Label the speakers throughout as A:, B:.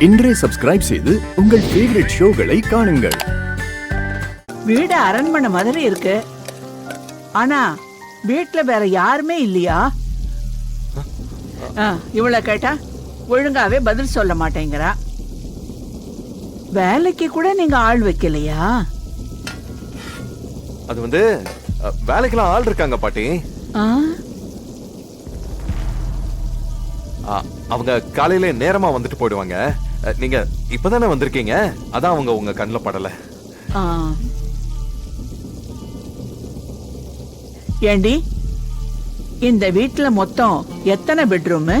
A: இன்றே சப்ஸ்கிரைப் செய்து உங்கள் ஃபேவரட் ஷோகளை காணுங்கள்.
B: வீடு அரண்மனை மாதிரி இருக்கு. ஆனா வீட்டுல வேற யாருமே இல்லையா? இவள கேட்டா ஒழுங்காவே பதில் சொல்ல மாட்டேங்கிறா. வேலைக்கு கூட நீங்க ஆள் வைக்கலையா?
C: அது வந்து வேலைக்கெல்லாம் ஆள் இருக்காங்க பாட்டி. அவங்க காலையில நேரமா வந்துட்டு போயிடுவாங்க. நீங்க இப்பதானே வந்திருக்கீங்க, அதான் அவங்க உங்க கண்ணுல படல.
B: ஏண்டி, இந்த வீட்டுல மொத்தம் எத்தனை பெட்ரூம்?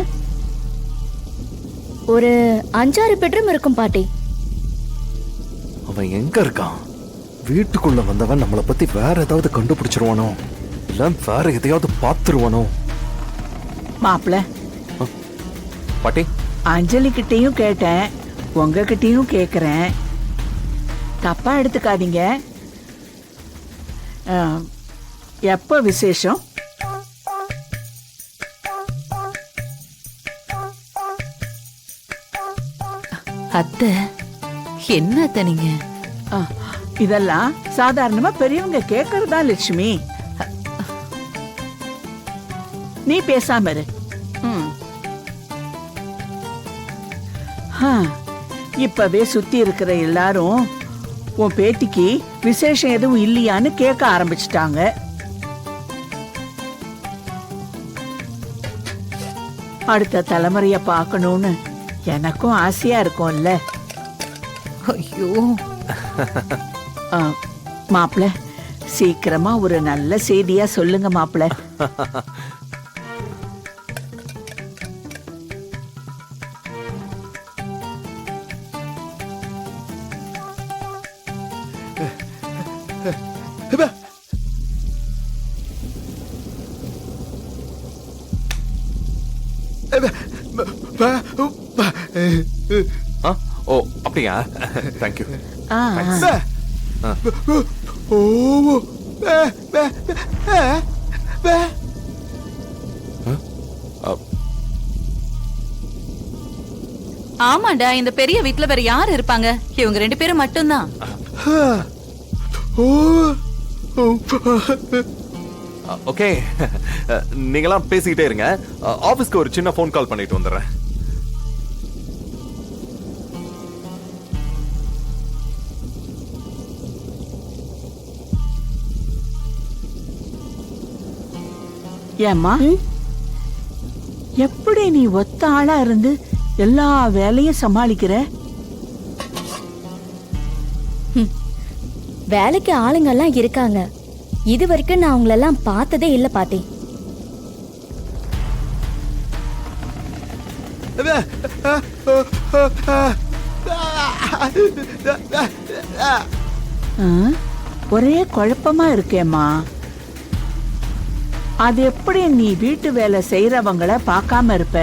D: ஒரு 5-6 பெட்ரூம் இருக்கும் பாட்டி.
C: அவன் எங்க இருக்கான்? வீட்டுக்குள்ள வந்தவன் நம்மளை பத்தி வேற ஏதாவது கண்டுபிடிச்சிருவானோ, இல்ல வேற எதையாவது பாத்துருவானோ?
B: மாப்பிள்ள,
C: பாட்டி,
B: அஞ்சலி கிட்டையும் கேட்டேன், உங்ககிட்டயும் கேக்குறேன். தப்பா எடுத்துக்காதீங்க. எப்ப விசேஷம்?
E: அத்தை, என்ன அத்தை நீங்க?
B: இதெல்லாம் சாதாரணமா பெரியவங்க கேக்குறதா லட்சுமி. நீ பேசாம இரு. இப்பவே சுத்தி இருக்கிற எல்லாரும் உன் பேத்திக்கு விசேஷம் எதுவும் இல்லையான்னு கேட்க ஆரம்பிச்சிட்டாங்க. அடுத்த தலைமுறைய பார்க்கணும்னு எனக்கும் ஆசையா இருக்கும்ல.
E: ஐயோ
B: மாப்பிள்ள, சீக்கிரமா ஒரு நல்ல செய்தியா சொல்லுங்க மாப்பிள்ள.
C: ஓ அப்படியா? தேங்க்யூ.
E: ஆமாண்டா, இந்த பெரிய வீட்டுல வேற யாரு இருப்பாங்க? இவங்க 2 பேரும் மட்டும்தான்.
C: ஓகே, நீங்களாம் பேசிக்கிட்டே இருங்க. ஆபீஸ்க்கு ஒரு சின்ன போன் கால் பண்ணிட்டு வந்துடுறேன்.
B: ஏம்மா, எப்படி நீ ஒத்த ஆளா இருந்து எல்லா வேலையும் சமாளிக்கிற?
D: வேலைக்கு ஆளுங்க எல்லாம் இருக்காங்க. இது வரைக்கும் நான் அவங்களெல்லாம் பார்த்ததே இல்ல பாட்டி.
B: ஒரே குழப்பமா இருக்கேம்மா. அது எப்படி நீ வீட்டு வேலை செய்யறவங்கள பார்க்காம இருப்ப?